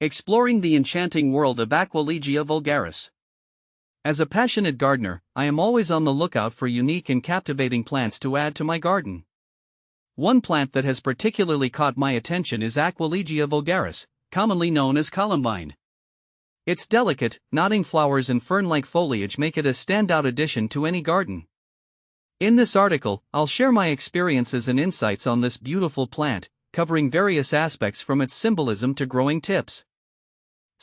Exploring the enchanting world of Aquilegia vulgaris. As a passionate gardener, I am always on the lookout for unique and captivating plants to add to my garden. One plant that has particularly caught my attention is Aquilegia vulgaris, commonly known as columbine. Its delicate, nodding flowers and fern-like foliage make it a standout addition to any garden. In this article, I'll share my experiences and insights on this beautiful plant, covering various aspects from its symbolism to growing tips.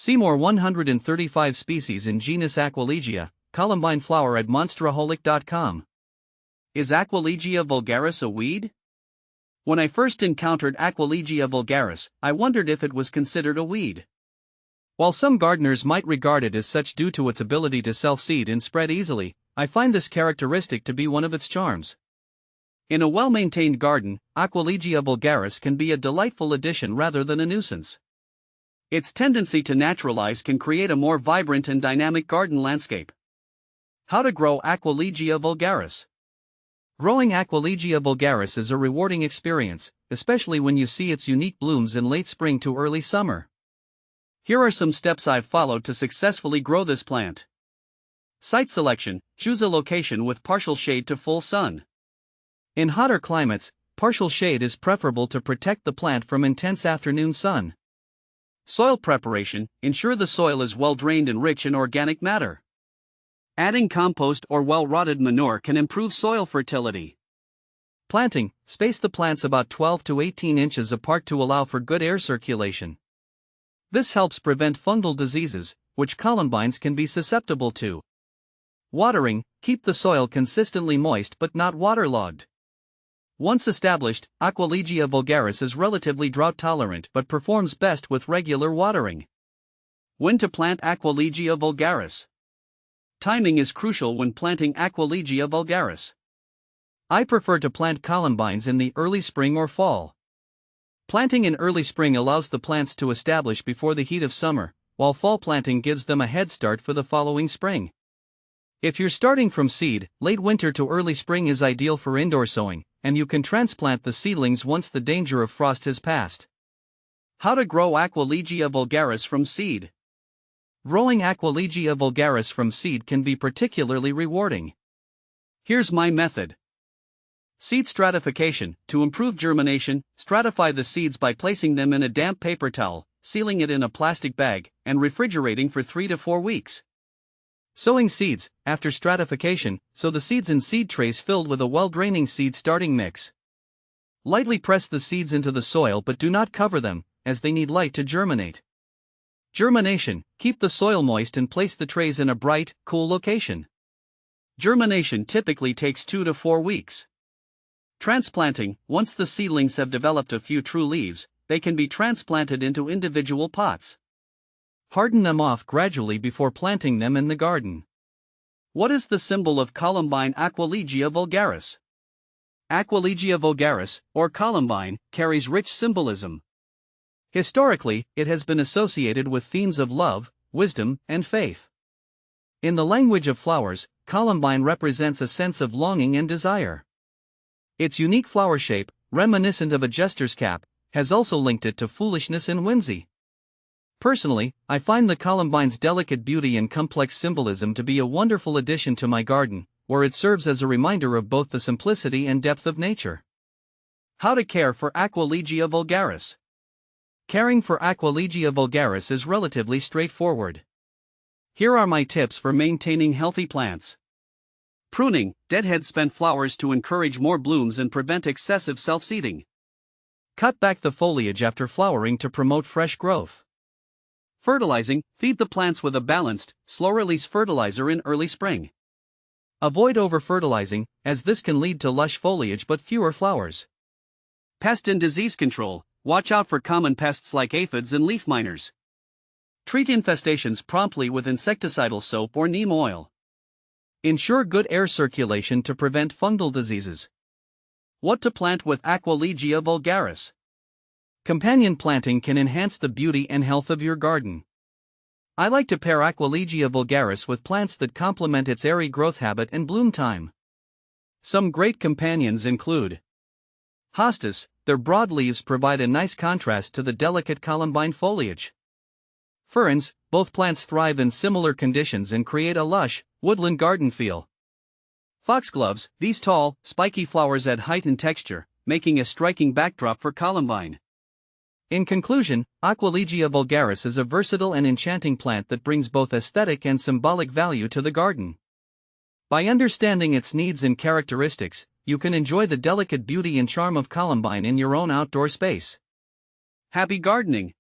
See more 135 species in genus Aquilegia, columbine flower at monsteraholic.com. Is Aquilegia vulgaris a weed? When I first encountered Aquilegia vulgaris, I wondered if it was considered a weed. While some gardeners might regard it as such due to its ability to self-seed and spread easily, I find this characteristic to be one of its charms. In a well-maintained garden, Aquilegia vulgaris can be a delightful addition rather than a nuisance. Its tendency to naturalize can create a more vibrant and dynamic garden landscape. How to grow Aquilegia vulgaris. Growing Aquilegia vulgaris is a rewarding experience, especially when you see its unique blooms in late spring to early summer. Here are some steps I've followed to successfully grow this plant. Site selection: choose a location with partial shade to full sun. In hotter climates, partial shade is preferable to protect the plant from intense afternoon sun. Soil preparation: ensure the soil is well drained and rich in organic matter. Adding compost or well-rotted manure can improve soil fertility. Planting: space the plants about 12 to 18 inches apart to allow for good air circulation. This helps prevent fungal diseases, which columbines can be susceptible to. Watering: keep the soil consistently moist but not waterlogged. Once established, Aquilegia vulgaris is relatively drought-tolerant but performs best with regular watering. When to plant Aquilegia vulgaris? Timing is crucial when planting Aquilegia vulgaris. I prefer to plant columbines in the early spring or fall. Planting in early spring allows the plants to establish before the heat of summer, while fall planting gives them a head start for the following spring. If you're starting from seed, late winter to early spring is ideal for indoor sowing, and you can transplant the seedlings once the danger of frost has passed. How to grow Aquilegia vulgaris from seed. Growing Aquilegia vulgaris from seed can be particularly rewarding. Here's my method. Seed stratification: to improve germination, stratify the seeds by placing them in a damp paper towel, sealing it in a plastic bag, and refrigerating for 3 to 4 weeks. Sowing seeds: after stratification, sow the seeds in seed trays filled with a well-draining seed starting mix. Lightly press the seeds into the soil but do not cover them, as they need light to germinate. Germination: keep the soil moist and place the trays in a bright, cool location. Germination typically takes 2 to 4 weeks. Transplanting: once the seedlings have developed a few true leaves, they can be transplanted into individual pots. Harden them off gradually before planting them in the garden. What is the symbol of columbine Aquilegia vulgaris? Aquilegia vulgaris, or columbine, carries rich symbolism. Historically, it has been associated with themes of love, wisdom, and faith. In the language of flowers, columbine represents a sense of longing and desire. Its unique flower shape, reminiscent of a jester's cap, has also linked it to foolishness and whimsy. Personally, I find the columbine's delicate beauty and complex symbolism to be a wonderful addition to my garden, where it serves as a reminder of both the simplicity and depth of nature. How to care for Aquilegia vulgaris. Caring for Aquilegia vulgaris is relatively straightforward. Here are my tips for maintaining healthy plants. Pruning: deadhead spent flowers to encourage more blooms and prevent excessive self-seeding. Cut back the foliage after flowering to promote fresh growth. Fertilizing: feed the plants with a balanced, slow-release fertilizer in early spring. Avoid over-fertilizing, as this can lead to lush foliage but fewer flowers. Pest and disease control: watch out for common pests like aphids and leaf miners. Treat infestations promptly with insecticidal soap or neem oil. Ensure good air circulation to prevent fungal diseases. What to plant with Aquilegia vulgaris. Companion planting can enhance the beauty and health of your garden. I like to pair Aquilegia vulgaris with plants that complement its airy growth habit and bloom time. Some great companions include hostas. Their broad leaves provide a nice contrast to the delicate columbine foliage. Ferns, both plants thrive in similar conditions and create a lush, woodland garden feel. Foxgloves, these tall, spiky flowers add height and texture, making a striking backdrop for columbine. In conclusion, Aquilegia vulgaris is a versatile and enchanting plant that brings both aesthetic and symbolic value to the garden. By understanding its needs and characteristics, you can enjoy the delicate beauty and charm of columbine in your own outdoor space. Happy gardening!